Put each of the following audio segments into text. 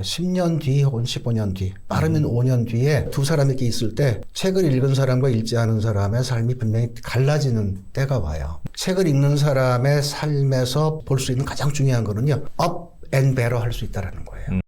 10년 뒤 혹은 15년 뒤, 빠르면 5년 뒤에 두 사람이 이렇게 있을 때 책을 읽은 사람과 읽지 않은 사람의 삶이 분명히 갈라지는 때가 와요. 책을 읽는 사람의 삶에서 볼 수 있는 가장 중요한 거는요, up and better 할 수 있다는 거예요.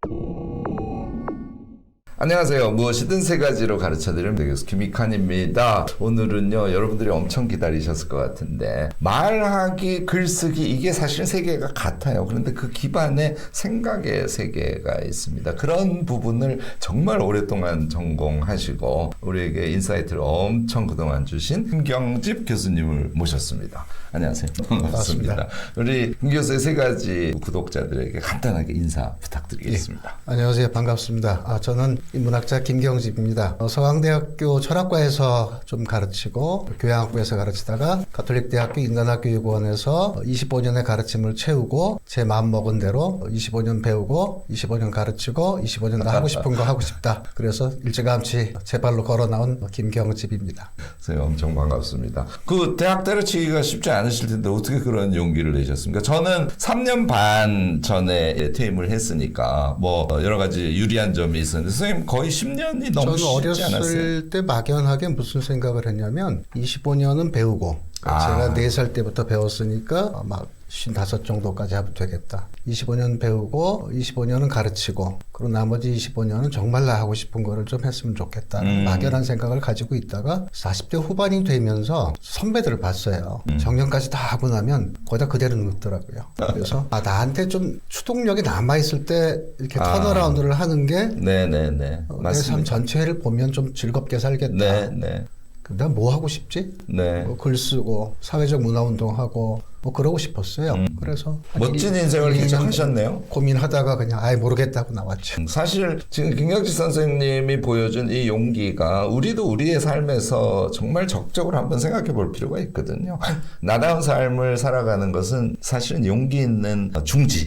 안녕하세요. 무엇이든 세 가지로 가르쳐드리는 교수 김익환입니다. 오늘은요, 여러분들이 엄청 기다리셨을 것 같은데, 말하기, 글쓰기, 이게 사실 세계가 같아요. 그런데 그 기반에 생각의 세계가 있습니다. 그런 부분을 정말 오랫동안 전공하시고 우리에게 인사이트를 엄청 그동안 주신 김경집 교수님을 모셨습니다. 안녕하세요. 반갑습니다. 우리 김 교수의 세 가지 구독자들에게 간단하게 인사 부탁드리겠습니다. 예. 안녕하세요. 반갑습니다. 저는 인문학자 김경집입니다. 서강대학교 철학과에서 좀 가르치고 교양학부에서 가르치다가 가톨릭대학교 인간학교연구원에서 25년의 가르침을 채우고 제 마음먹은 대로 25년 배우고 25년 가르치고 25년 나 하고 싶은 거 하고 싶다. 그래서 일찌감치 제 발로 걸어 나온 김경집입니다. 선생님 엄청 반갑습니다. 그 대학 때려치기가 쉽지 않으실 텐데 어떻게 그런 용기를 내셨습니까? 저는 3년 반 전에 퇴임을 했으니까 뭐 여러 가지 유리한 점이 있었는데 선생님 거의 10년이 넘으시지 않았어요? 저는 어렸을 때 막연하게 무슨 생각을 했냐면 25년은 배우고 제가 4살 때부터 배웠으니까 막 55 정도까지 하면 되겠다. 25년 배우고 25년은 가르치고 그리고 나머지 25년은 정말 나 하고 싶은 거를 좀 했으면 좋겠다는 막연한 생각을 가지고 있다가 40대 후반이 되면서 선배들을 봤어요. 정년까지 다 하고 나면 거의 다 그대로 늙더라고요. 그래서 나한테 좀 추동력이 남아있을 때 이렇게 턴어라운드를 하는 게 내 삶 전체를 보면 좀 즐겁게 살겠다. 네네. 내가 뭐 하고 싶지? 네. 뭐 글 쓰고 사회적 문화운동하고 뭐 그러고 싶었어요. 그래서 멋진 인생을 개척하셨네요. 고민하다가 그냥 아예 모르겠다고 나왔죠. 사실 지금 김경집 선생님이 보여준 이 용기가 우리도 우리의 삶에서 정말 적극적으로 한번 생각해 볼 필요가 있거든요. 나다운 삶을 살아가는 것은 사실은 용기 있는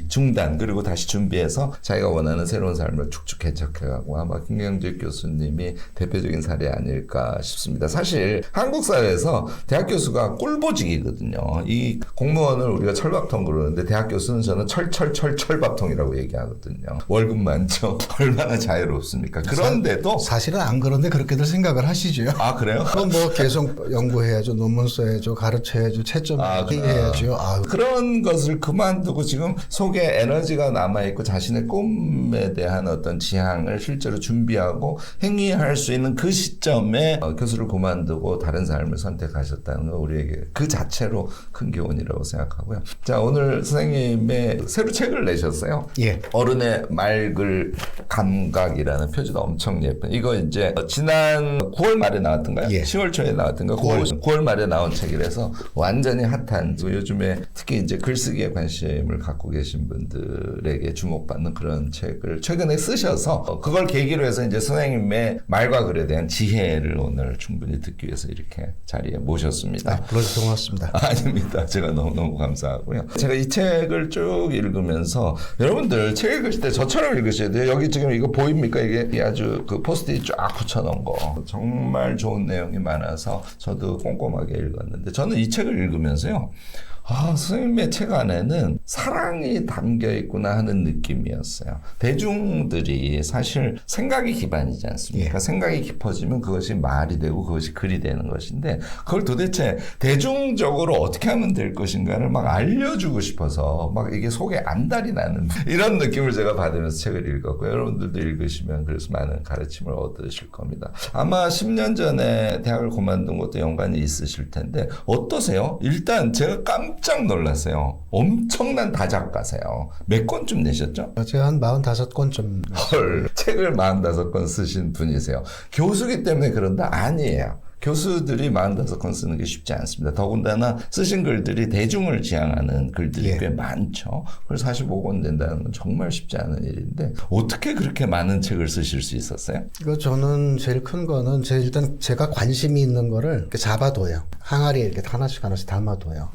중단 그리고 다시 준비해서 자기가 원하는 새로운 삶을 축축 개척해가고 아마 김경집 교수님이 대표적인 사례 아닐까 싶습니다. 사실 한국 사회에서 대학 교수가 꿀보직이거든요. 이 공무원을 우리가 철밥통 그러는데 대학 교수는 저는 철밥통이라고 얘기하거든요. 월급 많죠. 얼마나 자유롭습니까? 그런데도 사실은 안 그런데 그렇게들 생각을 하시죠. 아 그래요? 그럼 뭐 계속 연구해야죠, 논문 써야죠, 가르쳐야죠, 채점 해야죠. 그런 것을 그만두고 지금 속에 에너지가 남아있고 자신의 꿈에 대한 어떤 지향을 실제로 준비하고 행위할 수 있는 그 시점에 교수를 그만두고 다른 삶을 선택하셨다는 거 우리에게 그 자체로 큰 교훈이라고 생각하고요. 자, 오늘 선생님의 새로 책을 내셨어요. 예. 어른의 말글 감각이라는 표지도 엄청 예쁜. 이거 이제 지난 9월 말에 나왔던가요? 예. 10월 초에 나왔던가? 9월 말에 나온 책이라서 완전히 핫한 요즘에 특히 이제 글쓰기에 관심을 갖고 계신 분들에게 주목받는 그런 책을 최근에 쓰셔서 그걸 계기로 해서 이제 선생님의 말과 글에 대한 지혜를 오늘 충분히 듣기 위해서 이렇게 자리에 모셨습니다. 불러주셔서 고맙습니다. 아닙니다. 제가 너무 감사하고요. 제가 이 책을 쭉 읽으면서 여러분들 책 읽으실 때 저처럼 읽으셔야 돼요. 여기 지금 이거 보입니까? 이게 아주 그 포스트잇 쫙 붙여놓은 거. 정말 좋은 내용이 많아서 저도 꼼꼼하게 읽었는데 저는 이 책을 읽으면서요. 선생님의 책 안에는 사랑이 담겨 있구나 하는 느낌이었어요. 대중들이 사실 생각이 기반이지 않습니까? 예. 생각이 깊어지면 그것이 말이 되고 그것이 글이 되는 것인데 그걸 도대체 대중적으로 어떻게 하면 될 것인가를 막 알려주고 싶어서 막 이게 속에 안달이 나는 이런 느낌을 제가 받으면서 책을 읽었고요. 여러분들도 읽으시면 그래서 많은 가르침을 얻으실 겁니다. 아마 10년 전에 대학을 그만둔 것도 연관이 있으실 텐데 어떠세요? 일단 제가 깜짝 놀랐어요. 엄청난 다작가세요. 몇 권쯤 내셨죠? 제가 한 45권쯤. 헐, 책을 45권 쓰신 분이세요. 교수기 때문에 그런다? 아니에요. 교수들이 45권 쓰는 게 쉽지 않습니다. 더군다나 쓰신 글들이 대중을 지향하는 글들이 꽤 많죠. 그래서 45권 낸다는 건 정말 쉽지 않은 일인데 어떻게 그렇게 많은 책을 쓰실 수 있었어요? 이거 저는 제일 큰 거는 일단 제가 관심이 있는 거를 이렇게 잡아둬요. 항아리에 이렇게 하나씩 담아둬요.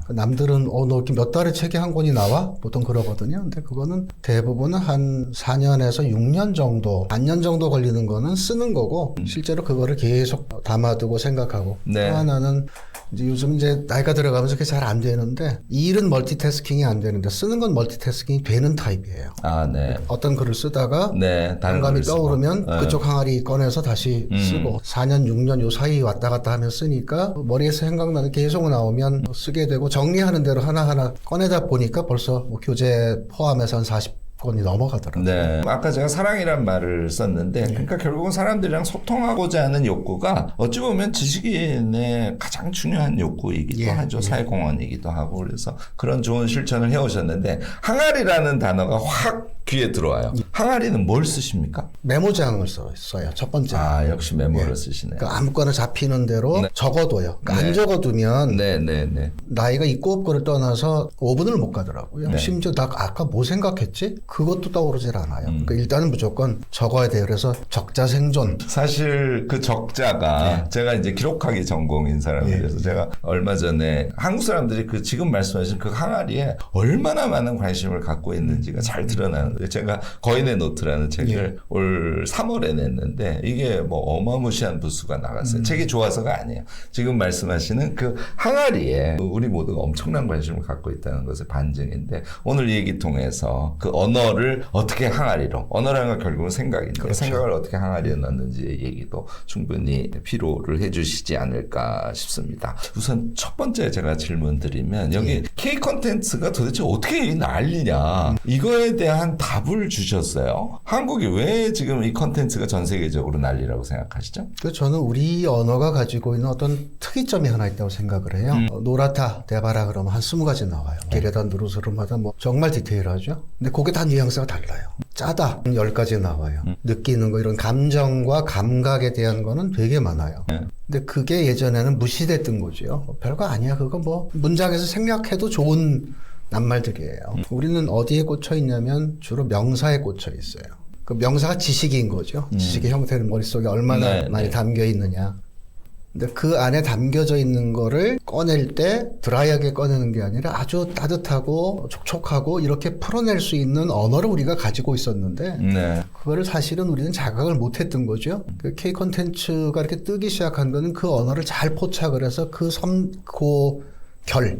남들은 너 이렇게 몇 달에 책이 한 권이 나와? 보통 그러거든요. 근데 그거는 대부분은 한 4년에서 6년 정도, 반년 정도 걸리는 거는 쓰는 거고 실제로 그거를 계속 담아두고 생각하고 또 하나는 이제 요즘 이제 나이가 들어가면서 그게 잘 안 되는데 일은 멀티태스킹이 안 되는데 쓰는 건 멀티태스킹이 되는 타입이에요. 아, 네. 어떤 글을 쓰다가 네, 다른 감이 글을 쓰고. 떠오르면 네. 그쪽 항아리 꺼내서 다시 쓰고 4년, 6년 요 사이 왔다 갔다 하면 쓰니까 머리에서 생각나는 게 계속 나오면 쓰게 되고 정리하는 대로 하나하나 꺼내다 보니까 벌써 뭐 교재 포함해서 한 40권이 넘어가더라고요. 네. 아까 제가 사랑이란 말을 썼는데, 그러니까 결국은 사람들이랑 소통하고자 하는 욕구가 어찌 보면 지식인의 가장 중요한 욕구이기도 예, 하죠. 예. 사회공헌이기도 하고. 그래서 그런 좋은 실천을 해오셨는데, 항아리라는 단어가 확 귀에 들어와요. 항아리는 뭘 쓰십니까? 메모장을 써요. 첫 번째. 아, 역시 메모를 쓰시네요. 그러니까 아무거나 잡히는 대로 네. 적어둬요. 그러니까 네. 안 적어두면 네네네. 나이가 있고 없고를 떠나서 5분을 못 가더라고요. 네. 심지어 나 아까 뭐 생각했지? 그것도 떠오르질 않아요. 그러니까 일단은 무조건 적어야 돼요. 그래서 적자 생존. 사실 그 적자가 제가 이제 기록하기 전공인 사람이라서 제가 얼마 전에 한국 사람들이 그 지금 말씀하신 그 항아리에 얼마나 많은 관심을 갖고 있는지가 잘 드러나는 거예요. 제가 거인의 노트라는 책을 올 3월에 냈는데 이게 뭐 어마무시한 부수가 나갔어요. 책이 좋아서가 아니에요. 지금 말씀하시는 그 항아리에 우리 모두가 엄청난 관심을 갖고 있다는 것의 반증인데 오늘 이 얘기 통해서 그 언어를 어떻게 항아리로 언어라는 건 결국은 생각인데 그렇죠. 생각을 어떻게 항아리에 넣는지의 얘기도 충분히 필요를 해주시지 않을까 싶습니다. 우선 첫 번째 제가 질문 드리면 여기 K 콘텐츠가 도대체 어떻게 이 난리냐 이거에 대한 답을 주셨어요. 한국이 왜 지금 이 콘텐츠가 전 세계적으로 난리라고 생각하시죠? 그 저는 우리 언어가 가지고 있는 어떤 특이점이 하나 있다고 생각을 해요. 노라타, 데바라 그러면 한 20가지 나와요. 게레다, 누르스름하다 뭐 정말 디테일하죠. 근데 그게 다 뉘앙스가 달라요. 짜다 10가지 나와요. 느끼는 거 이런 감정과 감각에 대한 거는 되게 많아요. 근데 그게 예전에는 무시됐던 거죠. 별거 아니야. 그거 뭐 문장에서 생략해도 좋은 낱말들이에요. 우리는 어디에 꽂혀 있냐면 주로 명사에 꽂혀 있어요. 그 명사가 지식인 거죠. 지식의 형태는 머릿속에 얼마나 네, 많이 네. 담겨 있느냐. 근데 그 안에 담겨져 있는 거를 꺼낼 때 드라이하게 꺼내는 게 아니라 아주 따뜻하고 촉촉하고 이렇게 풀어낼 수 있는 언어를 우리가 가지고 있었는데 네. 그거를 사실은 우리는 자각을 못했던 거죠. 그 K 콘텐츠가 이렇게 뜨기 시작한 거는 그 언어를 잘 포착을 해서 그 결,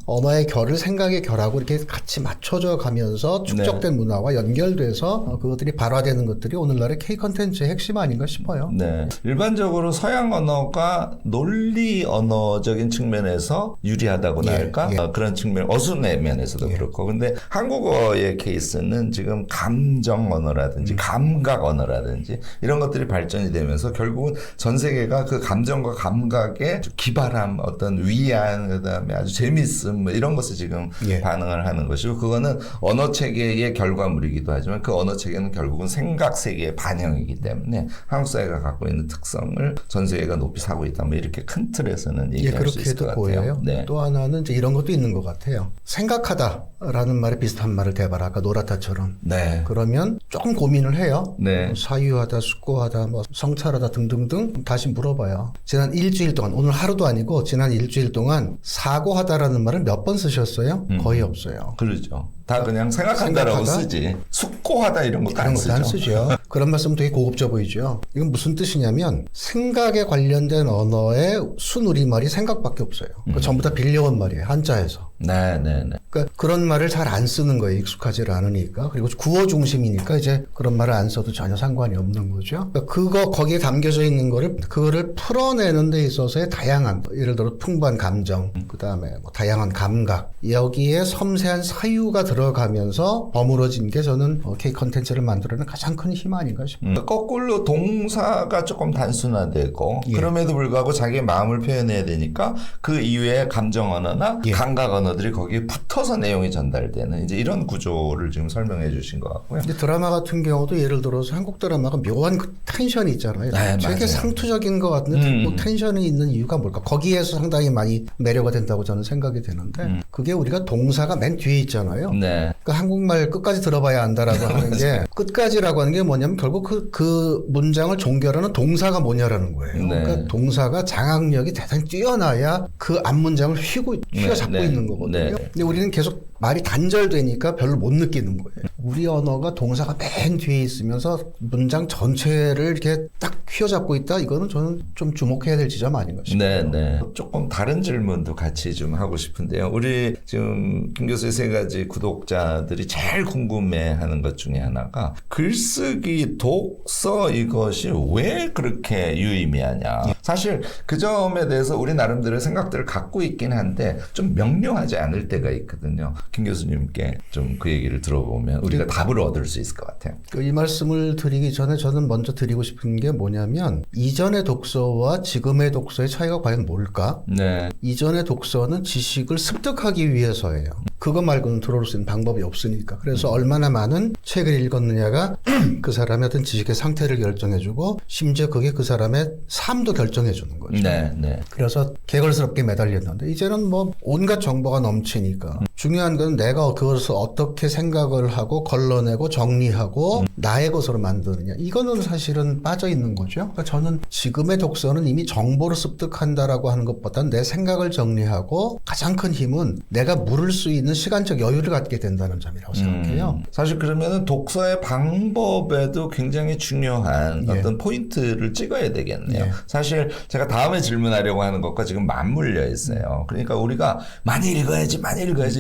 언어의 결을 생각의 결하고 이렇게 같이 맞춰져 가면서 축적된 문화와 연결돼서 그것들이 발화되는 것들이 오늘날의 K 콘텐츠의 핵심 아닌가 싶어요. 네. 일반적으로 서양 언어가 논리 언어적인 측면에서 유리하다고나 예, 할까? 예. 그런 측면, 어순의 면에서도 그렇고. 근데 한국어의 케이스는 지금 감정 언어라든지 감각 언어라든지 이런 것들이 발전이 되면서 결국은 전 세계가 그 감정과 감각의 기발함, 어떤 위안, 그다음에 아주 재밌음 뭐 이런 것을 지금 예. 반응을 하는 것이고 그거는 언어 체계의 결과물이기도 하지만 그 언어 체계는 결국은 생각 세계의 반영이기 때문에 한국 사회가 갖고 있는 특성을 전 세계가 높이 사고 있다. 뭐 이렇게 큰 틀에서는 예, 얘기할 수 있을 것 그렇게도 같아요. 보여요. 네. 또 하나는 이제 이런 것도 있는 것 같아요. 생각하다라는 말에 비슷한 말을 대봐라. 아까 노라타처럼. 네. 그러면 조금 고민을 해요. 네. 뭐 사유하다, 숙고하다, 뭐 성찰하다 등등등 다시 물어봐요. 지난 일주일 동안, 오늘 하루도 아니고 지난 일주일 동안 사고하다라는 말을 몇 번 쓰셨어요? 거의 없어요. 그러죠. 다 그냥 생각한다라고 생각하다? 쓰지. 숙고하다 이런 것도 그런 안 것도 안 쓰죠. 쓰죠. 그런 말씀 되게 고급져 보이죠. 이건 무슨 뜻이냐면 생각에 관련된 언어의 순우리말이 생각밖에 없어요. 그 전부 다 빌려온 말이에요. 한자에서. 네, 네, 네. 그러니까 그런 말을 잘 안 쓰는 거예요. 익숙하지 않으니까. 그리고 구어 중심이니까 이제 그런 말을 안 써도 전혀 상관이 없는 거죠. 그러니까 거기에 담겨져 있는 그거를 풀어내는 데 있어서의 다양한, 예를 들어 풍부한 감정, 그다음에 뭐 다양한 감각, 여기에 섬세한 사유가 들어가면서 버무러진 게 저는 K 콘텐츠를 만들어내는 가장 큰 힘 아닌가 싶어요. 거꾸로 동사가 조금 단순화되고 예. 그럼에도 불구하고 자기의 마음을 표현해야 되니까 그 이외의 감정 언어나 예. 감각 언어들이 거기에 붙어서 내용이 전달되는 이제 이런 구조를 지금 설명해 주신 것 같고요. 근데 드라마 같은 경우도 예를 들어서 한국 드라마가 묘한 그 텐션이 있잖아요. 네, 되게 맞아요. 상투적인 것 같은데 뭐 텐션이 있는 이유가 뭘까? 거기에서 상당히 많이 매료가 된다고 저는 생각이 되는데 그게 우리가 동사가 맨 뒤에 있잖아요. 네. 그러니까 한국말 끝까지 들어봐야 안다라고 하는 게 끝까지라고 하는 게 뭐냐면 결국 그 문장을 종결하는 동사가 뭐냐라는 거예요. 네. 그러니까 동사가 장악력이 대단히 뛰어나야 그 앞 문장을 휘어잡고 네. 있는 거거든요. 거거든요. 네. 근데 우리는 계속 말이 단절되니까 별로 못 느끼는 거예요. 우리 언어가 동사가 맨 뒤에 있으면서 문장 전체를 이렇게 딱 휘어잡고 있다. 이거는 저는 좀 주목해야 될 지점 아닌가 싶어요. 네. 조금 다른 질문도 같이 좀 하고 싶은데요. 우리 지금 김 교수의 세 가지 구독자들이 제일 궁금해하는 것 중에 하나가 글쓰기, 독서 이것이 왜 그렇게 유의미하냐. 사실 그 점에 대해서 우리 나름대로 생각들을 갖고 있긴 한데 좀 명료하지 않을 때가 있거든요. 김 교수님께 좀 그 얘기를 들어보면 우리가 답을 얻을 수 있을 것 같아요. 이 말씀을 드리기 전에 저는 먼저 드리고 싶은 게 뭐냐면 이전의 독서와 지금의 독서의 차이가 과연 뭘까? 네. 이전의 독서는 지식을 습득하기 위해서예요. 그거 말고는 들어올 수 있는 방법이 없으니까. 그래서 얼마나 많은 책을 읽었느냐가 그 사람의 어떤 지식의 상태를 결정해주고 심지어 그게 그 사람의 삶도 결정해주는 거죠. 네. 그래서 개걸스럽게 매달렸는데 이제는 뭐 온갖 정보가 넘치니까 중요한 건 내가 그것을 어떻게 생각을 하고 걸러내고 정리하고 나의 것으로 만드느냐. 이거는 사실은 빠져 있는 거죠. 그러니까 저는 지금의 독서는 이미 정보를 습득한다라고 하는 것보다는 내 생각을 정리하고 가장 큰 힘은 내가 물을 수 있는 시간적 여유를 갖게 된다는 점이라고 생각해요. 사실 그러면은 독서의 방법에도 굉장히 중요한 어떤 포인트를 찍어야 되겠네요. 사실 제가 다음에 질문하려고 하는 것과 지금 맞물려 있어요. 그러니까 우리가 많이 읽어야지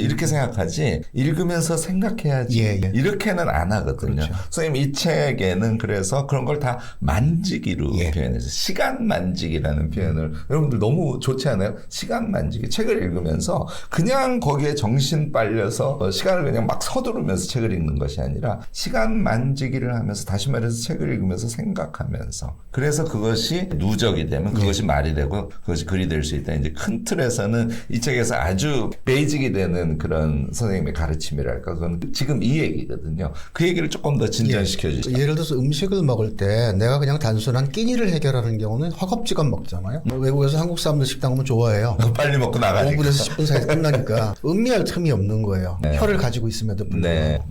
이렇게 생각하지 읽으면서 생각해야지 이렇게는 안 하거든요. 그렇죠. 선생님 이 책에는 그래서 그런 걸 다 만지기로 표현해서 시간 만지기라는 표현을 여러분들 너무 좋지 않아요? 시간 만지기. 책을 읽으면서 그냥 거기에 정신 빨려서 시간을 그냥 막 서두르면서 책을 읽는 것이 아니라 시간 만지기를 하면서 다시 말해서 책을 읽으면서 생각하면서 그래서 그것이 누적이 되면 그것이 말이 되고 그것이 글이 될 수 있다. 이제 큰 틀에서는 이 책에서 아주 베이직이 되는 그런 선생님의 가르침이랄까 그건 지금 이 얘기거든요. 그 얘기를 조금 더 진전시켜 주시죠. 예를 들어서 음식을 먹을 때 내가 그냥 단순한 끼니를 해결하는 경우는 허겁지겁 먹잖아요. 외국에서 한국 사람들 식당 오면 좋아해요. 빨리 먹고 나가니까. 5분에서 10분 사이에 끝나니까 음미할 틈이 없는 거예요. 혀를 가지고 있음에도 불구하고.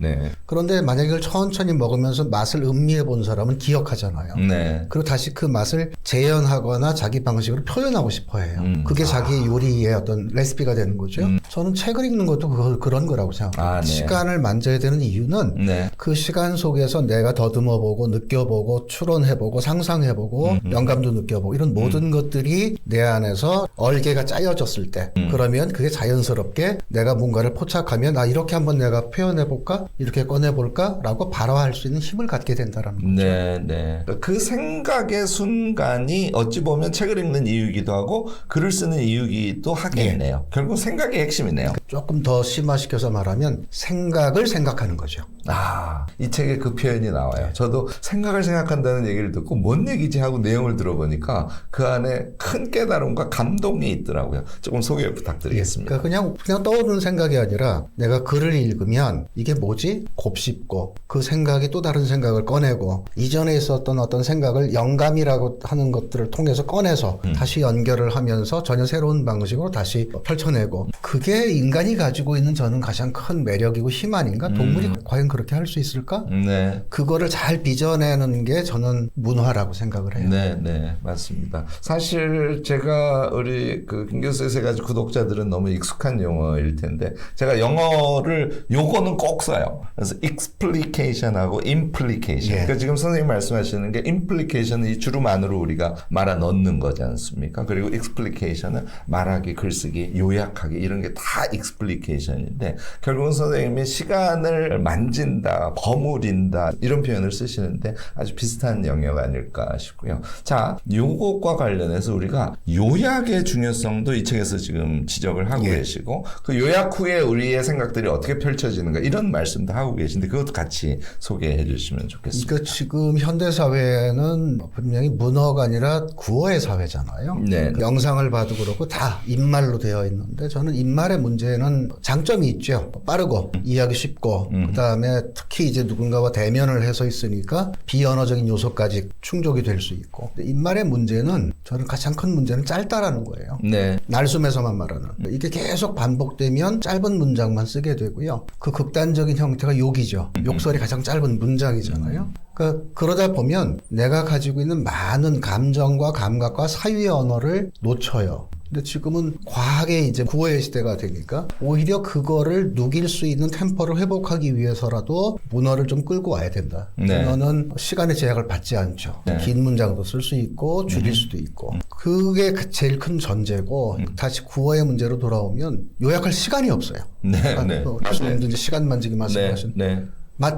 그런데 만약에 이걸 천천히 먹으면서 맛을 음미해 본 사람은 기억하잖아요. 그리고 다시 그 맛을 재현하거나 자기 방식으로 표현하고 싶어 해요. 그게 자기 요리의 어떤 레시피가 되는 거죠. 저는 책을 읽는 것도 그런 거라고 생각해요. 시간을 만져야 되는 이유는 그 시간 속에서 내가 더듬어보고 느껴보고 추론해보고 상상해보고 영감도 느껴보고 이런 모든 것들이 내 안에서 얼개가 짜여졌을 때 그러면 그게 자연스럽게 내가 뭔가를 포착하면 이렇게 한번 내가 표현해볼까? 이렇게 꺼내볼까? 라고 발화할 수 있는 힘을 갖게 된다는 거죠. 그 생각의 순간이 어찌 보면 책을 읽는 이유이기도 하고 글을 쓰는 이유이기도 하겠네요. 결국 생각이 핵심이네요. 조금 더 심화시켜서 말하면 생각을 생각하는 거죠. 이 책에 그 표현이 나와요. 저도 생각을 생각한다는 얘기를 듣고 뭔 얘기지 하고 내용을 들어보니까 그 안에 큰 깨달음과 감동이 있더라고요. 조금 소개 부탁드리겠습니다. 그러니까 그냥 떠오르는 생각이 아니라 내가 글을 읽으면 이게 뭐지? 곱씹고 그 생각이 또 다른 생각을 꺼내고 이전에 있었던 어떤 생각을 영감이라고 하는 것들을 통해서 꺼내서 다시 연결을 하면서 전혀 새로운 방식으로 다시 펼쳐내고 그게 인간이 가지고 있는 저는 가장 큰 매력이고 힘 아닌가? 동물이 과연 그렇게 할 수 있을까? 그거를 잘 빚어내는 게 저는 문화라고 생각을 해요. 맞습니다. 사실 제가 우리 그 김 교수의 세 가지 구독자들은 너무 익숙한 용어일 텐데 제가 영어를 요거는 꼭 써요. 그래서 explication하고 implication. 그러니까 지금 선생님 말씀하시는 게 implication은 이 주름 안으로 우리가 말아 넣는 거지 않습니까? 그리고 explication은 말하기, 글쓰기, 요약하기 이런 게 다 explication인데 결국은 선생님이 시간을 만진다, 버무린다 이런 표현을 쓰시는데 아주 비슷한 영역 아닐까 싶고요. 자, 요것과 관련해서 우리가 요약의 중요성도 이 책에서 지금 지적을 하고 계시고 그 요약 후에 우리의 생각들이 어떻게 펼쳐지는가 이런 말씀도 하고 계신데 그것도 같이 소개해 주시면 좋겠습니다. 그러니까 지금 현대 사회는 분명히 문어가 아니라 구어의 사회잖아요. 영상을 봐도 그렇고 다 입말로 되어 있는데 저는 입말의 문제는 장점이 있죠. 빠르고 이해하기 쉽고 그다음에 특히 이제 누군가와 대면을 해서 있으니까 비언어적인 요소까지 충족이 될 수 있고 입말의 문제는 저는 가장 큰 문제는 짧다라는 거예요. 날숨에서만 말하는 이게 계속 반복되면 짧은 문장만 쓰게 되고요. 그 극단적인 형태가 욕이죠. 욕설이 가장 짧은 문장이잖아요. 그러니까 그러다 보면 내가 가지고 있는 많은 감정과 감각과 사유의 언어를 놓쳐요. 근데 지금은 과하게 이제 구호의 시대가 되니까 오히려 그거를 누길 수 있는 템포를 회복하기 위해서라도 문어를 좀 끌고 와야 된다. 네. 문어는 시간의 제약을 받지 않죠. 네. 긴 문장도 쓸 수 있고 줄일 수도 있고. 그게 제일 큰 전제고 다시 구어의 문제로 돌아오면 요약할 시간이 없어요. 네, 네. 교수님도 이제 시간 만지기 말씀하신 네.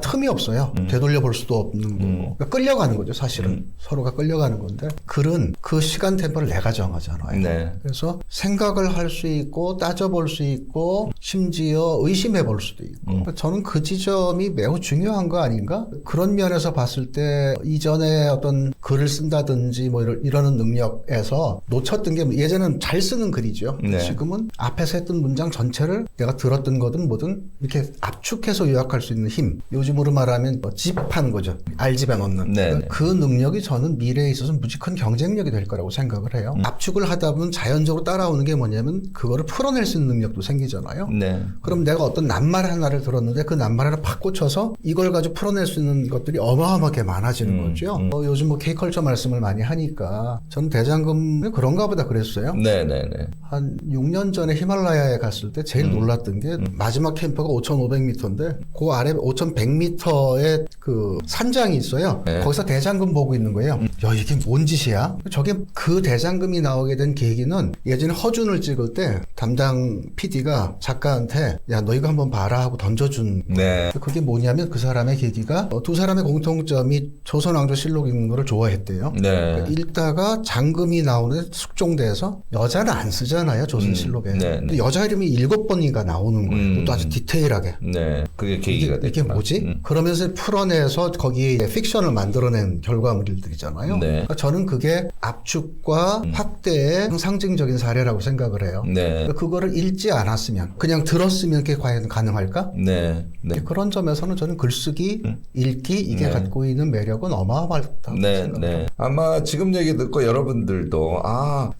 틈이 없어요. 되돌려 볼 수도 없는 거고. 그러니까 끌려가는 거죠, 사실은. 서로가 끌려가는 건데. 글은 그 시간 템포를 내가 정하잖아요. 네. 그래서 생각을 할 수 있고, 따져볼 수 있고, 심지어 의심해 볼 수도 있고. 그러니까 저는 그 지점이 매우 중요한 거 아닌가? 그런 면에서 봤을 때, 이전에 어떤 글을 쓴다든지 뭐 이러는 능력에서 놓쳤던 게 예전에는 잘 쓰는 글이죠. 네. 지금은 앞에서 했던 문장 전체를 내가 들었던 거든 뭐든 이렇게 압축해서 요약할 수 있는 힘. 요즘으로 말하면 뭐 집한 거죠. 알집에 넣는. 네, 그러니까 그 능력이 저는 미래에 있어서 무지 큰 경쟁력이 될 거라고 생각을 해요. 압축을 하다 보면 자연적으로 따라오는 게 뭐냐면 그거를 풀어낼 수 있는 능력도 생기잖아요. 네. 그럼 내가 어떤 낱말 하나를 들었는데 그 낱말 하나 팍 꽂혀서 이걸 가지고 풀어낼 수 있는 것들이 어마어마하게 많아지는 거죠. 요즘 뭐 K컬처 말씀을 많이 하니까 저는 대장금이 그런가 보다 그랬어요. 네. 한 6년 전에 히말라야에 갔을 때 제일 놀랐던 게 마지막 캠프가 5,500m인데 그 아래 5,100m의 그 산장이 있어요. 네. 거기서 대장금 보고 있는 거예요. 야, 이게 뭔 짓이야? 저게 그 대장금이 나오게 된 계기는 예전에 허준을 찍을 때 담당 PD가 작가한테 야, 너 이거 한번 봐라 하고 던져준. 네. 그게 뭐냐면 그 사람의 계기가 두 사람의 공통점이 조선왕조실록 읽는 거를 좋아했대요. 네. 읽다가 장금이 나오는 숙종대에서 여자는 안 쓰잖아요, 조선실록에. 네. 근데 여자 이름이 7번인가 나오는 거예요. 그것도 아주 디테일하게. 네. 그게 계기가 됐구나. 이게 뭐지? 그러면서 풀어내서 거기에 픽션을 만들어낸 결과물들이잖아요. 네. 그러니까 저는 그게 압축과 확대의 상징적인 사례라고 생각을 해요. 네. 그러니까 그거를 읽지 않았으면 그냥 들었으면 그게 과연 가능할까? 네. 그런 점에서는 저는 글쓰기, 읽기 이게 갖고 있는 매력은 어마어마하다고 생각합니다. 네. 아마 지금 얘기 듣고 여러분들도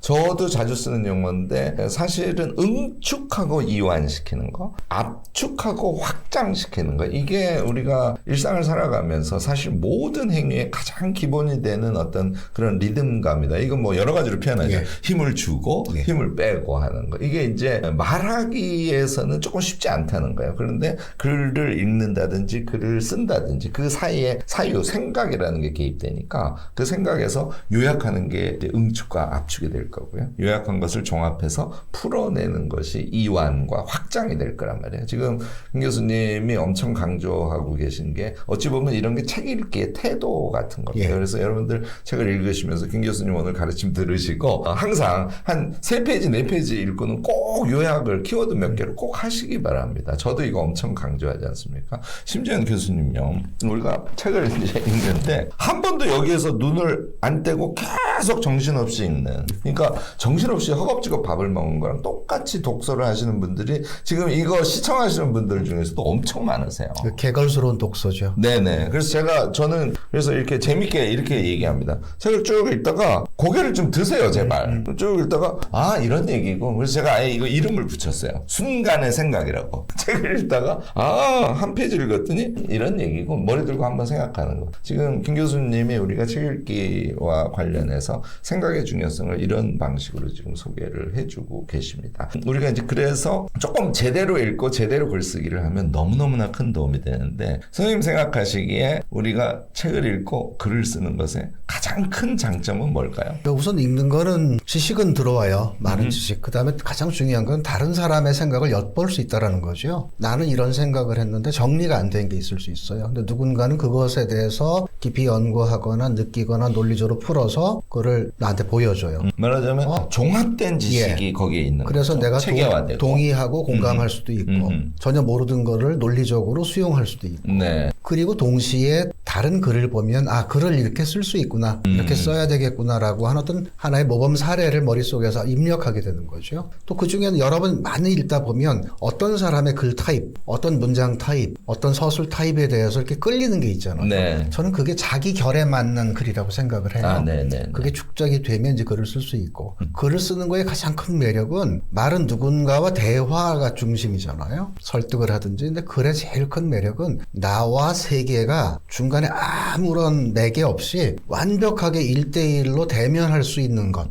저도 자주 쓰는 용어인데 사실은 응축하고 이완시키는 거, 압축하고 확장시키는 거 이게 우리가 일상을 살아가면서 사실 모든 행위의 가장 기본이 되는 어떤 그런 리듬감이다. 이건 뭐 여러 가지로 표현하죠. 예. 힘을 주고 예. 힘을 빼고 하는 거. 이게 이제 말하기에서는 조금 쉽지 않다는 거예요. 그런데 글을 읽는다든지 글을 쓴다든지 그 사이에 사유, 생각이라는 게 개입되니까 그 생각에서 요약하는 게 이제 응축과 압축이 될 거고요. 요약한 것을 종합해서 풀어내는 것이 이완과 확장이 될 거란 말이에요. 지금 김 교수님이 엄청 강조하고 계신 게 어찌 보면 이런 게 책 읽기의 태도 같은 겁니다. 예. 그래서 여러분들 책을 읽으시면서 김 교수님 오늘 가르침 들으시고 항상 한 3페이지, 4페이지 읽고는 꼭 요약을 키워드 몇 개를 꼭 하시기 바랍니다. 저도 이거 엄청 강조하지 않습니까? 심지어 교수님요. 우리가 책을 이제 읽는데 한 번도 여기에서 눈을 안 떼고 계속 정신없이 읽는. 그러니까 정신없이 허겁지겁 밥을 먹는 거랑 똑같이 독서를 하시는 분들이 지금 이거 시청하시는 분들 중에서도 엄청 많으세요. 그 개걸스러운 독서죠. 네네. 그래서 저는 그래서 이렇게 재밌게 이렇게 얘기합니다. 책을 쭉 읽다가 고개를 좀 드세요, 제발. 쭉 읽다가 이런 얘기고. 그래서 제가 아예 이거 이름을 붙였어요. 순간의 생각이라고. 책을 읽다가 한 페이지 읽었더니 이런 얘기고 머리 들고 한번 생각하는 거. 지금 김 교수님이 우리가 책 읽기와 관련해서 생각의 중요성을 이런 방식으로 지금 소개를 해주고 계십니다. 우리가 이제 그래서 조금 제대로 읽고 제대로 글쓰기를 하면 너무너무나 큰 도움이 되는데 선생님 생각하시기에 우리가 책을 읽고 글을 쓰는 것의 가장 큰 장점은 뭘까요? 우선 읽는 거는 지식은 들어와요. 많은 지식. 그 다음에 가장 중요한 건 다른 사람의 생각을 엿볼 수 있다는 거죠. 나는 이런 생각을 했는데 정리가 안 된 게 있을 수 있어요. 근데 누군가는 그것에 대해서 깊이 연구하거나 느끼거나 논리적으로 풀어서 그걸 나한테 보여줘요. 말하자면 종합된 지식이 거기에 있는 그래서 거죠. 내가 체계화되고. 동의하고 공감할 수도 있고 전혀 모르던 거를 논리적으로 수용할 수도 있고 네. 그리고 동시에 다른 글을 보면 글을 이렇게 쓸 수 있구나 이렇게 써야 되겠구나라고 하는 어떤 하나의 모범 사례를 머릿속에서 입력하게 되는 거죠. 또 그중에는 여러 번 많이 읽다 보면 어떤 사람의 글 타입, 어떤 문장 타입, 어떤 서술 타입에 대해서 이렇게 끌리는 게 있잖아요. 네. 저는 그게 자기 결에 맞는 글이라고 생각을 해요. 네. 그게 축적이 되면 이제 글을 쓸 수 있고 글을 쓰는 거의 가장 큰 매력은 말은 누군가와 대화가 중심이잖아요. 설득을 하든지. 근데 글의 제일 큰 매력은 나와 세계가 중간에 간에 아무런 매개 없이 완벽하게 1대1로 대면할 수 있는 것.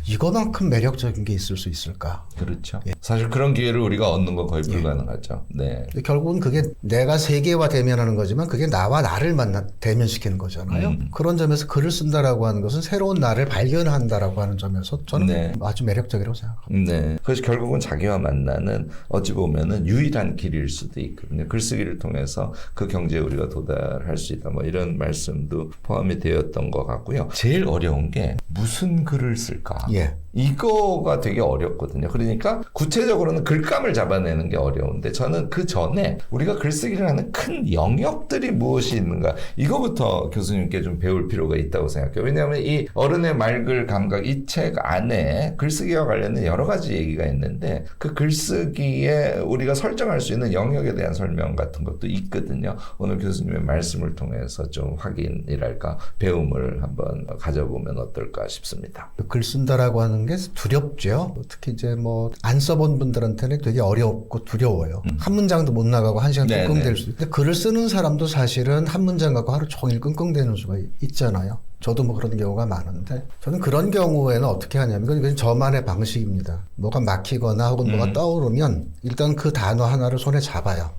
이거만큼 매력적인 게 있을 수 있을까? 그렇죠. 사실 그런 기회를 우리가 얻는 건 거의 불가능하죠. 네. 결국은 그게 내가 세계와 대면하는 거지만 그게 나와 나를 대면시키는 거잖아요. 그런 점에서 글을 쓴다라고 하는 것은 새로운 나를 발견한다라고 하는 점에서 저는 아주 매력적이라고 생각합니다. 네. 그래서 결국은 자기와 만나는 어찌 보면은 유일한 길일 수도 있거든요. 글쓰기를 통해서 그 경지에 우리가 도달할 수 있다. 뭐 이런 말씀도 포함이 되었던 것 같고요. 제일 어려운 게 무슨 글을 쓸까? 이거가 되게 어렵거든요. 그러니까 구체적으로는 글감을 잡아내는 게 어려운데 저는 그 전에 우리가 글쓰기를 하는 큰 영역들이 무엇이 있는가 이거부터 교수님께 좀 배울 필요가 있다고 생각해요. 왜냐하면 이 어른의 말글 감각 이 책 안에 글쓰기와 관련된 여러 가지 얘기가 있는데 그 글쓰기에 우리가 설정할 수 있는 영역에 대한 설명 같은 것도 있거든요. 오늘 교수님의 말씀을 통해서 좀 확인이랄까 배움을 한번 가져보면 어떨까 싶습니다. 글 쓴다라고 하는 게 두렵죠. 특히 이제 뭐 안 써본 분들한테는 되게 어렵고 두려워요. 한 문장도 못 나가고 한 시간 끙끙댈 수 있는데 글을 쓰는 사람도 사실은 한 문장 갖고 하루 종일 끙끙대는 수가 있잖아요. 저도 뭐 그런 경우가 많은데 저는 그런 경우에는 어떻게 하냐면 이건 저만의 방식입니다. 뭐가 막히거나 혹은 뭐가 떠오르면 일단 그 단어 하나를 손에 잡아요.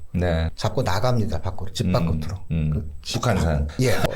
잡고 나갑니다. 밖으로. 집 밖으로. 북한산.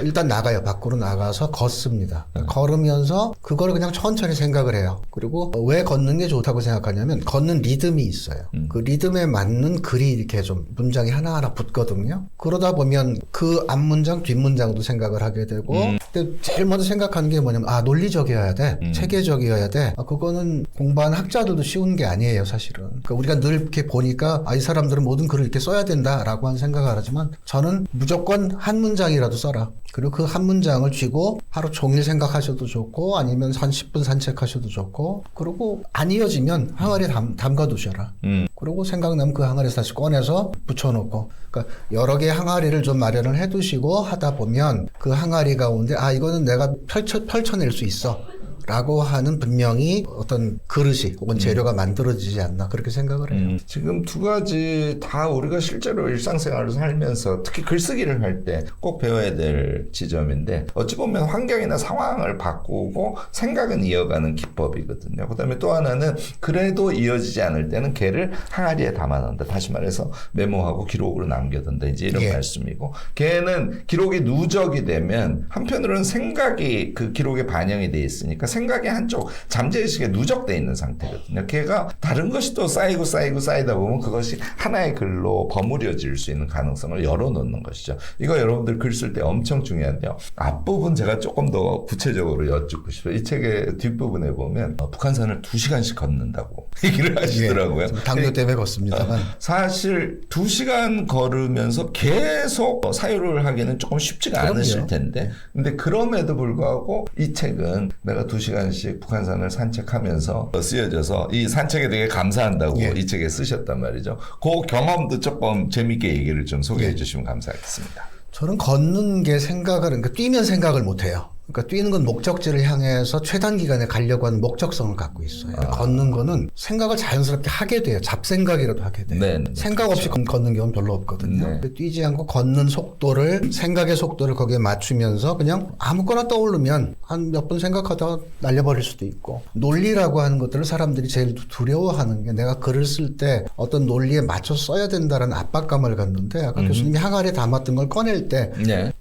일단 나가요. 밖으로 나가서 걷습니다. 걸으면서 그걸 그냥 천천히 생각을 해요. 그리고 왜 걷는 게 좋다고 생각하냐면 걷는 리듬이 있어요. 그 리듬에 맞는 글이 이렇게 좀 문장이 하나하나 붙거든요. 그러다 보면 그 앞문장, 뒷문장도 생각을 하게 되고 근데 제일 먼저 생각하는 게 뭐냐면 논리적이어야 돼. 체계적이어야 돼. 그거는 공부하는 학자들도 쉬운 게 아니에요. 사실은. 그러니까 우리가 늘 이렇게 보니까 이 사람들은 모든 글을 이렇게 써야 된다라고 하는 생각을 하지만 저는 무조건 한 문장이라도 써라. 그리고 그 한 문장을 쥐고 하루 종일 생각하셔도 좋고 아니면 한 10분 산책하셔도 좋고 그리고 안 이어지면 항아리에 담가 두셔라. 그리고 생각나면 그 항아리에서 다시 꺼내서 붙여놓고 그러니까 여러 개의 항아리를 좀 마련을 해두시고 하다 보면 그 항아리 가운데 이거는 내가 펼쳐낼 수 있어. 라고 하는 분명히 어떤 그릇이 혹은 재료가 만들어지지 않나 그렇게 생각을 해요. 지금 두 가지 다 우리가 실제로 일상생활을 살면서 특히 글쓰기를 할 때 꼭 배워야 될 지점인데 어찌 보면 환경이나 상황을 바꾸고 생각은 이어가는 기법이거든요. 그다음에 또 하나는 그래도 이어지지 않을 때는 걔를 항아리에 담아놓는다. 다시 말해서 메모하고 기록으로 남겨둔다. 이제 이런 말씀이고 걔는 기록이 누적이 되면 한편으로는 생각이 그 기록에 반영이 돼 있으니까 생각의 한쪽 잠재의식에 누적돼 있는 상태거든요. 걔가 다른 것이 또 쌓이다 보면 그것이 하나의 글로 버무려질 수 있는 가능성을 열어놓는 것이죠. 이거 여러분들 글 쓸 때 엄청 중요한데요. 앞부분 제가 조금 더 구체적으로 여쭙고 싶어요. 이 책의 뒷부분에 보면 북한산을 2시간씩 걷는다고 얘기를 하시더라고요. 당뇨 때문에 걷습니다만 사실 2시간 걸으면서 계속 사유를 하기는 조금 쉽지가 않으실 텐데 근데 그럼에도 불구하고 이 책은 내가 2시간씩 북한산을 산책하면서 쓰여져서 이 산책에 되게 감사한다고 이 책에 쓰셨단 말이죠. 그 경험도 조금 재밌게 얘기를 좀 소개해 주시면 감사하겠습니다. 저는 걷는 게 그러니까 뛰면 생각을 못 해요. 그러니까 뛰는 건 목적지를 향해서 최단 기간에 가려고 하는 목적성을 갖고 있어요. 걷는 거는 생각을 자연스럽게 하게 돼요. 잡생각이라도 하게 돼요. 생각 없이 걷는 경우는 별로 없거든요. 뛰지 않고 걷는 속도를 생각의 속도를 거기에 맞추면서 그냥 아무거나 떠오르면 한 몇 분 생각하다가 날려버릴 수도 있고 논리라고 하는 것들을 사람들이 제일 두려워하는 게 내가 글을 쓸 때 어떤 논리에 맞춰서 써야 된다는 압박감을 갖는데 아까 교수님이 항아리에 담았던 걸 꺼낼 때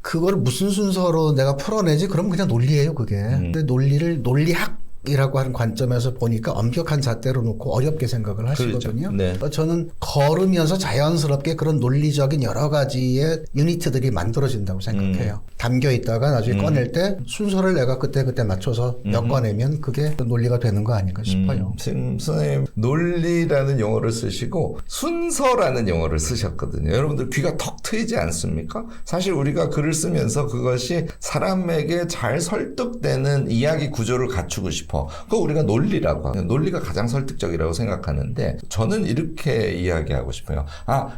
그걸 무슨 순서로 내가 풀어내지 그럼 그냥 논리예요, 그게. 근데 논리학이라고 하는 관점에서 보니까 엄격한 잣대로 놓고 어렵게 생각을 하시거든요. 저는 걸으면서 자연스럽게 그런 논리적인 여러 가지의 유니트들이 만들어진다고 생각해요. 담겨 있다가 나중에 꺼낼 때 순서를 내가 그때 맞춰서 엮어내면 그게 논리가 되는 거 아닌가 싶어요. 지금 선생님 논리라는 용어를 쓰시고 순서라는 용어를 쓰셨거든요. 여러분들 귀가 턱 트이지 않습니까? 사실 우리가 글을 쓰면서 그것이 사람에게 잘 설득되는 이야기 구조를 갖추고 싶어 싶어. 그거 우리가 논리라고 하고 논리가 가장 설득적이라고 생각하는데 저는 이렇게 이야기하고 싶어요.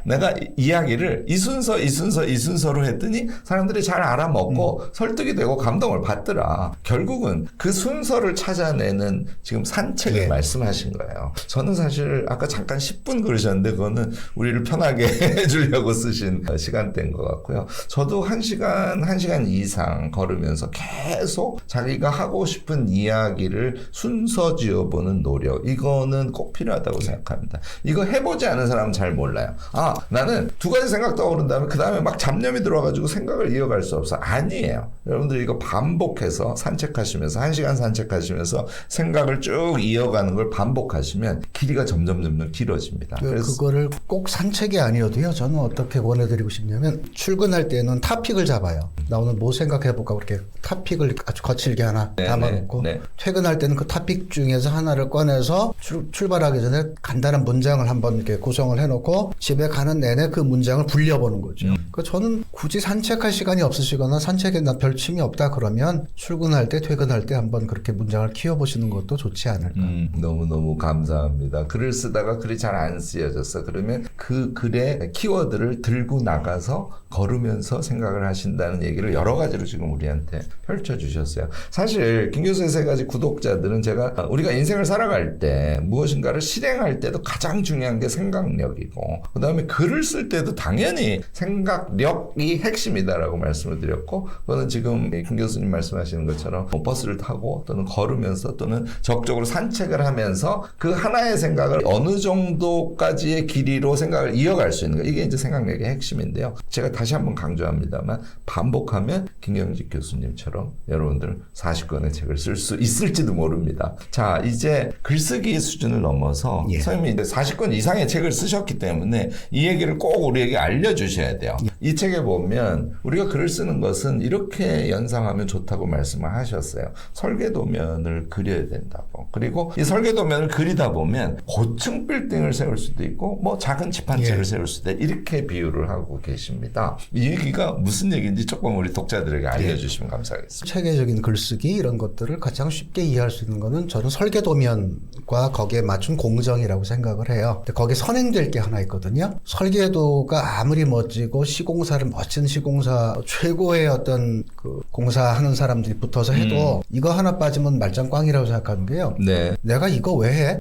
내가 이야기를 이 순서로 했더니 사람들이 잘 알아먹고 설득이 되고 감동을 받더라. 결국은 그 순서를 찾아내는 지금 산책을 말씀하신 거예요. 저는 사실 아까 잠깐 10분 그러셨는데 그거는 우리를 편하게 해주려고 쓰신 시간대인 것 같고요. 저도 1시간 이상 걸으면서 계속 자기가 하고 싶은 이야기를 순서 지어보는 노력, 이거는 꼭 필요하다고 생각합니다. 이거 해보지 않은 사람은 잘 몰라요. 나는 두 가지 생각 떠오른 다음에 그 다음에 막 잡념이 들어와가지고 생각을 이어갈 수 없어. 아니에요. 여러분들 이거 반복해서 산책하시면서 1시간 산책하시면서 생각을 쭉 이어가는 걸 반복하시면 길이가 점점 길어집니다. 그래서 그거를 꼭 산책이 아니어도요. 저는 어떻게 권해드리고 싶냐면 출근할 때는 타픽을 잡아요. 나 오늘 뭐 생각해볼까 그렇게 타픽을 아주 거칠게 하나 담아놓고 퇴근할 때는 그 타픽 중에서 하나를 꺼내서 출발하기 전에 간단한 문장을 한번 이렇게 구성을 해놓고 집에 가는 내내 그 문장을 불려보는 거죠. 그러니까 저는 굳이 산책할 시간이 없으시거나 산책에 나 별 취미 없다 그러면 출근할 때 퇴근할 때 한번 그렇게 문장을 키워보시는 것도 좋지 않을까. 너무너무 감사합니다. 글을 쓰다가 글이 잘 안 쓰여졌어. 그러면 그 글의 키워드를 들고 나가서 걸으면서 생각을 하신다는 얘기를 여러 가지로 지금 우리한테 펼쳐주셨어요. 사실 김 교수의 3가지 구독자들은 제가 우리가 인생을 살아갈 때 무엇인가를 실행할 때도 가장 중요한 게 생각력이고 그 다음에 글을 쓸 때도 당연히 생각력이 핵심이다라고 말씀을 드렸고 그거는 지금 김 교수님 말씀하시는 것처럼 버스를 타고 또는 걸으면서 또는 적극적으로 산책을 하면서 그 하나의 생각을 어느 정도까지의 길이로 생각을 이어갈 수 있는 거, 이게 이제 생각력의 핵심인데요. 제가 다시 한번 강조합니다만 반복하면 김경직 교수님처럼 여러분들 40권의 책을 쓸 수 있을지도 모릅니다. 자, 이제 글쓰기 수준을 넘어서 선생님이 이제 40권 이상의 책을 쓰셨기 때문에 이 얘기를 꼭 우리에게 알려주셔야 돼요. 이 책에 보면 우리가 글을 쓰는 것은 이렇게 연상하면 좋다고 말씀을 하셨어요. 설계도면을 그려야 된다고. 그리고 이 설계도면을 그리다 보면 고층 빌딩을 세울 수도 있고 뭐 작은 집 한 채를 세울 수도 있고 이렇게 비유를 하고 계십니다. 이 얘기가 무슨 얘기인지 조금 우리 독자들에게 알려주시면 감사하겠습니다. 체계적인 글쓰기 이런 것들을 가장 쉽게 이해할 수 있는 거는 저는 설계도면과 거기에 맞춘 공정이라고 생각을 해요. 근데 거기에 선행될 게 하나 있거든요. 설계도가 아무리 멋지고 멋진 시공사 최고의 어떤 그 공사하는 사람들이 붙어서 해도 이거 하나 빠지면 말짱꽝이라고 생각하는 게요. 내가 이거 왜 해?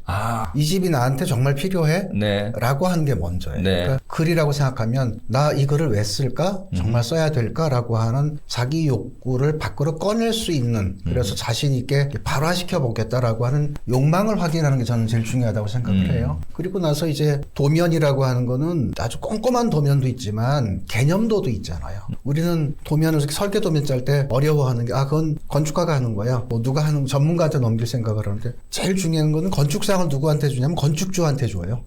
이 집이 나한테 정말 필요해? 라고 하는 게 먼저예요. 그러니까 글이라고 생각하면 나 이 글을 왜 쓸까? 정말 써야 될까라고 하는 자기 욕구를 밖으로 꺼낼 수 있는 그래서 자신 있게 발화시켜 보겠다라고 하는 욕망을 확인하는 게 저는 제일 중요하다고 생각을 해요. 그리고 나서 이제 도면이라고 하는 거는 아주 꼼꼼한 도면도 있지만 개념도도 있잖아요. 우리는 도면을 설계 도면 짤 때 어려워하는 게 그건 건축가가 하는 거야. 뭐 누가 하는 전문가한테 넘길 생각을 하는데 제일 중요한 거는 건축상을 누구한테 주냐면 건축주한테 줘요.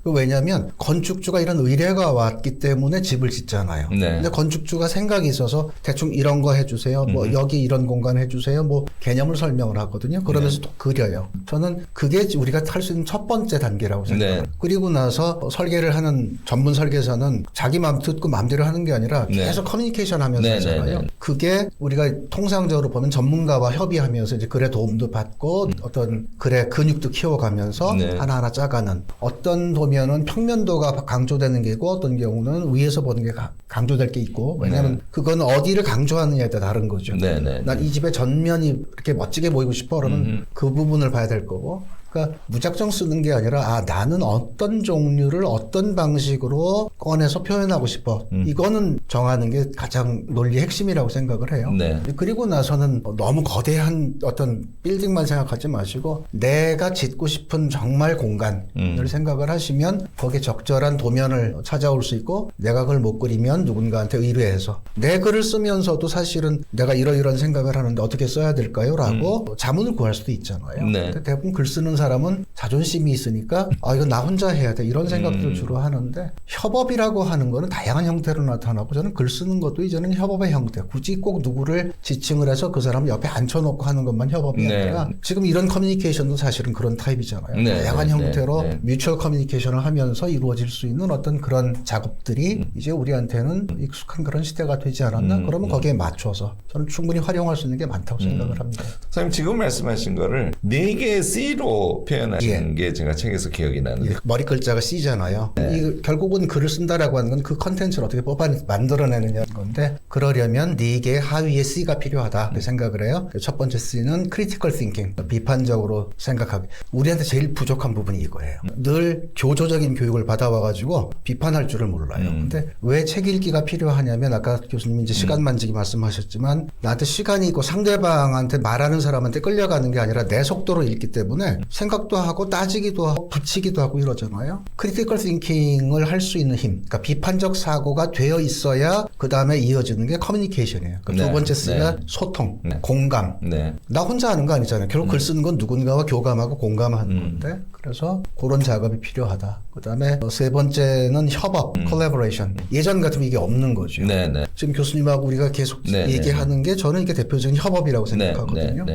왜냐하면 건축주가 이런 의뢰가 왔기 때문에 집을 짓잖아요. 근데 건축주가 생각이 있어서 대충 이런 거 해주세요. 뭐 여기 이런 공간 해주세요. 뭐 개념을 설명을 하거든요. 그러면서 또 그려요. 저는 그게 우리가 할 수 있는 첫 번째 단계라고 생각해요. 그리고 나서 설계를 하는 전문 설계사는 자기 마음 듣고 마음대로 하는 게 아니라 계속 커뮤니케이션 하면서 하잖아요. 그게 우리가 통상적으로 보면 전문가와 협의하면서 이제 글의 도움도 받고 어떤 글의 근육도 키워가면서 하나하나 짜가는 어떤 도면은 평면도가 강조되는 게 있고 어떤 경우는 위에서 보는 게 강조될 게 있고 왜냐하면 그건 어디를 강조하느냐에 따라 다른 거죠. 난 이 집의 전면이 이렇게 멋지게 보이고 싶어 그러면 그 부분을 봐야 될 거고 그러니까 무작정 쓰는 게 아니라 나는 어떤 종류를 어떤 방식으로 꺼내서 표현하고 싶어. 이거는 정하는 게 가장 논리의 핵심이라고 생각을 해요. 그리고 나서는 너무 거대한 어떤 빌딩만 생각하지 마시고 내가 짓고 싶은 정말 공간을 생각을 하시면 거기에 적절한 도면을 찾아올 수 있고 내가 그걸 못 그리면 누군가한테 의뢰해서 내 글을 쓰면서도 사실은 내가 이러이러한 생각을 하는데 어떻게 써야 될까요? 라고 자문을 구할 수도 있잖아요. 근데 대부분 글 쓰는 사람은 자존심이 있으니까 이건 나 혼자 해야 돼 이런 생각들을 주로 하는데 협업 협업이라고 하는 거는 다양한 형태로 나타나고 저는 글 쓰는 것도 이제는 협업의 형태. 굳이 꼭 누구를 지칭을 해서 그 사람 옆에 앉혀놓고 하는 것만 협업이 아니라 지금 이런 커뮤니케이션도 사실은 그런 타입이잖아요. 다양한 형태로 뮤추얼 커뮤니케이션을 하면서 이루어질 수 있는 어떤 그런 작업들이 이제 우리한테는 익숙한 그런 시대가 되지 않았나? 그러면 거기에 맞춰서 저는 충분히 활용할 수 있는 게 많다고 생각을 합니다. 선생님 지금 말씀하신 거를 4개의 C로 표현하신 게 제가 책에서 기억이 나는데 머리 글자가 C잖아요. 이 결국은 글을 쓴다라고 하는 건 그 컨텐츠를 어떻게 만들어내느냐는 건데 그러려면 4개의 하위의 C가 필요하다 생각을 해요. 첫 번째 C는 critical thinking, 비판적으로 생각하기. 우리한테 제일 부족한 부분이 이거예요. 늘 교조적인 교육을 받아와가지고 비판할 줄을 몰라요. 근데 왜 책 읽기가 필요하냐면 아까 교수님이 이제 시간 만지기 말씀하셨지만 나한테 시간이 있고 상대방한테 말하는 사람한테 끌려가는 게 아니라 내 속도로 읽기 때문에 생각도 하고 따지기도 하고 붙이기도 하고 이러잖아요. 크리티컬 띵킹을 할 수 있는 힘, 그러니까 비판적 사고가 되어 있어야 그 다음에 이어지는 게 커뮤니케이션이에요. 두 번째 C가 소통, 공감. 나 혼자 하는 거 아니잖아요. 결국 글 쓰는 건 누군가와 교감하고 공감하는 건데 그래서 그런 작업이 필요하다. 그 다음에 세 번째는 협업, 콜라보레이션. 예전 같으면 이게 없는 거죠. 지금 교수님하고 우리가 계속 얘기하는 게 저는 이게 대표적인 협업이라고 생각하거든요.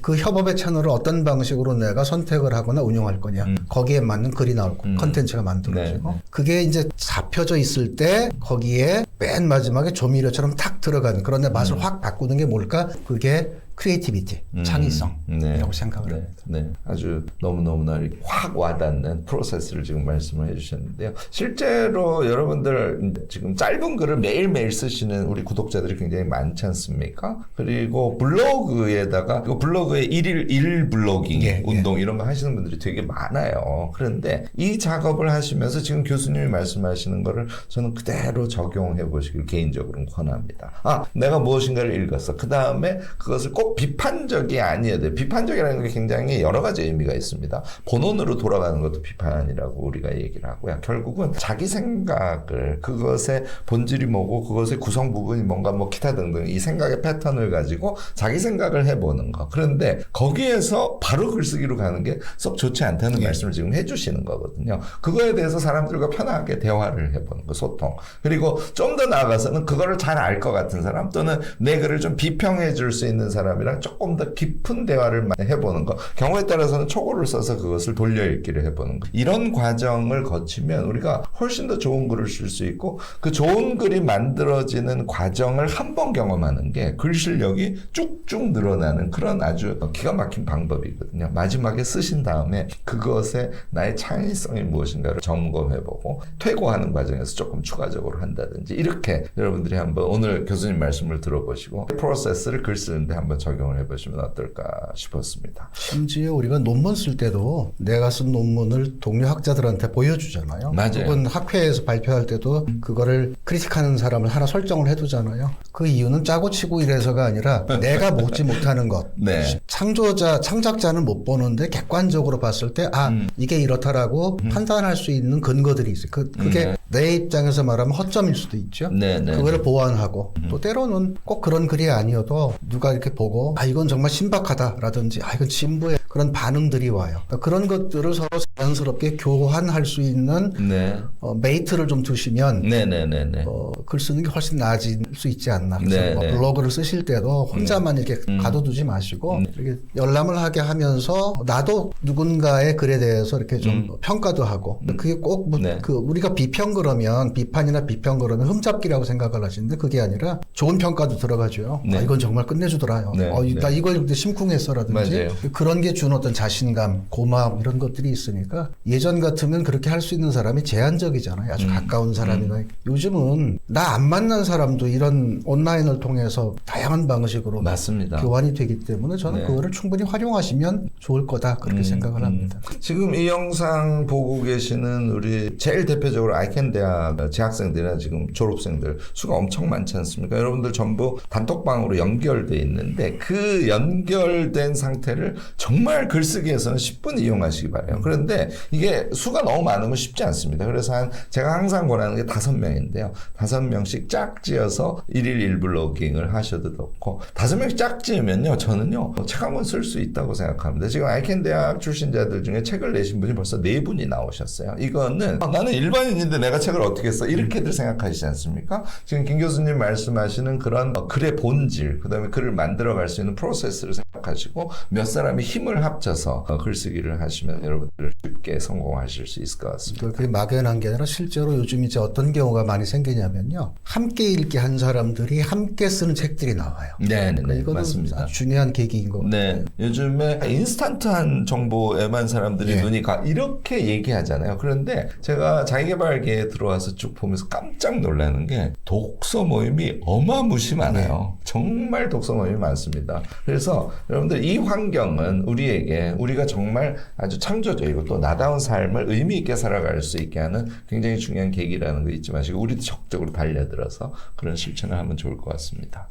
그 협업의 채널을 어떤 방식으로 내가 선택을 하거나 운영할 거냐. 거기에 맞는 글이 나올 거, 컨텐츠가 만들어지고. 그게 이제 잡혀져 있을 때 거기에 맨 마지막에 조미료처럼 탁 들어가는 그런데 맛을 확 바꾸는 게 뭘까? 그게 크리에이티비티, 창의성이라고 생각을 합니다. 아주 너무너무나 확 와닿는 프로세스를 지금 말씀을 해주셨는데요. 실제로 여러분들 지금 짧은 글을 매일매일 쓰시는 우리 구독자들이 굉장히 많지 않습니까? 그리고 블로그에다가 블로그에 일 블로깅 운동 이런 거 하시는 분들이 되게 많아요. 그런데 이 작업을 하시면서 지금 교수님이 말씀하시는 거를 저는 그대로 적용해 보시길 개인적으로는 권합니다. 내가 무엇인가를 읽었어. 그 다음에 그것을 꼭 비판적이 아니어야 돼요. 비판적이라는 게 굉장히 여러 가지 의미가 있습니다. 본원으로 돌아가는 것도 비판이라고 우리가 얘기를 하고요. 결국은 자기 생각을 그것의 본질이 뭐고 그것의 구성 부분이 뭔가 기타 등등 이 생각의 패턴을 가지고 자기 생각을 해보는 거. 그런데 거기에서 바로 글쓰기로 가는 게 썩 좋지 않다는 말씀을 지금 해주시는 거거든요. 그거에 대해서 사람들과 편하게 대화를 해보는 거, 소통. 그리고 좀 더 나아가서는 그거를 잘 알 것 같은 사람 또는 내 글을 좀 비평해 줄 수 있는 사람이랑 조금 더 깊은 대화를 해보는 거. 경우에 따라서는 초고를 써서 그것을 돌려읽기를 해보는 거. 이런 과정을 거치면 우리가 훨씬 더 좋은 글을 쓸 수 있고 그 좋은 글이 만들어지는 과정을 한 번 경험하는 게 글 실력이 쭉쭉 늘어나는 그런 아주 기가 막힌 방법이거든요. 마지막에 쓰신 다음에 그것에 나의 창의성이 무엇인가를 점검해보고 퇴고하는 과정에서 조금 추가적으로 한다든지 이렇게 여러분들이 한번 오늘 교수님 말씀을 들어보시고 프로세스를 글 쓰는데 한번 적용을 해보시면 어떨까 싶었습니다. 심지어 우리가 논문 쓸 때도 내가 쓴 논문을 동료 학자들한테 보여주잖아요. 맞아요. 혹은 학회에서 발표할 때도 그거를 크리틱하는 사람을 하나 설정을 해두잖아요. 그 이유는 짜고 치고 이래서가 아니라 내가 먹지 못하는 것. 창작자는 못 보는데 객관적으로 봤을 때 이게 이렇다라고 판단할 수 있는 근거들이 있어요. 그게 내 입장에서 말하면 허점일 수도 있죠. 그거를 보완하고 또 때로는 꼭 그런 글이 아니어도 누가 이렇게 보고 이건 정말 신박하다라든지 이건 진부의 그런 반응들이 와요. 그러니까 그런 것들을 서로 자연스럽게 교환할 수 있는 메이트를 좀 두시면 글 쓰는 게 훨씬 나아질 수 있지 않나. 그래서 블로그를 쓰실 때도 혼자만 이렇게 가둬두지 마시고 이렇게 열람을 하게 하면서 나도 누군가의 글에 대해서 이렇게 좀 평가도 하고 그게 꼭 우리가 비판이나 비평 그러면 흠잡기라고 생각을 하시는데 그게 아니라 좋은 평가도 들어가죠. 이건 정말 끝내주더라요. 나 이걸 심쿵했어라든지 그런 게 준 어떤 자신감, 고마움 이런 것들이 있으니까 예전 같으면 그렇게 할 수 있는 사람이 제한적이잖아요. 아주 가까운 사람이나 요즘은 나 안 만난 사람도 이런 온라인을 통해서 다양한 방식으로 맞습니다. 교환이 되기 때문에 저는 그거를 충분히 활용하시면 좋을 거다 그렇게 생각을 합니다. 지금 이 영상 보고 계시는 우리 제일 대표적으로 아이켄 대학 재학생들이나 지금 졸업생들 수가 엄청 많지 않습니까? 여러분들 전부 단톡방으로 연결돼 있는데 그 연결된 상태를 정말 정말 글쓰기에서는 10분 이용하시기 바래요. 그런데 이게 수가 너무 많으면 쉽지 않습니다. 그래서 제가 항상 권하는 게 5명인데요. 5명씩 짝 지어서 1일 1블로깅을 하셔도 좋고 5명씩 짝 지으면요. 저는요. 책 한 권 쓸 수 있다고 생각합니다. 지금 아이캔 대학 출신자들 중에 책을 내신 분이 벌써 4분이 나오셨어요. 이거는 나는 일반인인데 내가 책을 어떻게 써? 이렇게들 생각하시지 않습니까? 지금 김 교수님 말씀하시는 그런 글의 본질, 그다음에 글을 만들어갈 수 있는 프로세스를 생각하시고 몇 사람이 힘을 합쳐서 글쓰기를 하시면 여러분들 쉽게 성공하실 수 있을 것 같습니다. 그게 막연한 게 아니라 실제로 요즘 이제 어떤 경우가 많이 생기냐면요. 함께 읽기 한 사람들이 함께 쓰는 책들이 나와요. 네, 이거는 맞습니다. 아주 중요한 계기인 것 같아요. 네, 요즘에 인스턴트한 정보에만 사람들이 눈이 가 이렇게 얘기하잖아요. 그런데 제가 자기계발계에 들어와서 쭉 보면서 깜짝 놀라는 게 독서 모임이 어마무시 많아요. 정말 독서 모임이 많습니다. 그래서 여러분들 이 환경은 우리가 정말 아주 창조적이고 또 나다운 삶을 의미 있게 살아갈 수 있게 하는 굉장히 중요한 계기라는 거 잊지 마시고 우리도 적극적으로 달려들어서 그런 실천을 하면 좋을 것 같습니다.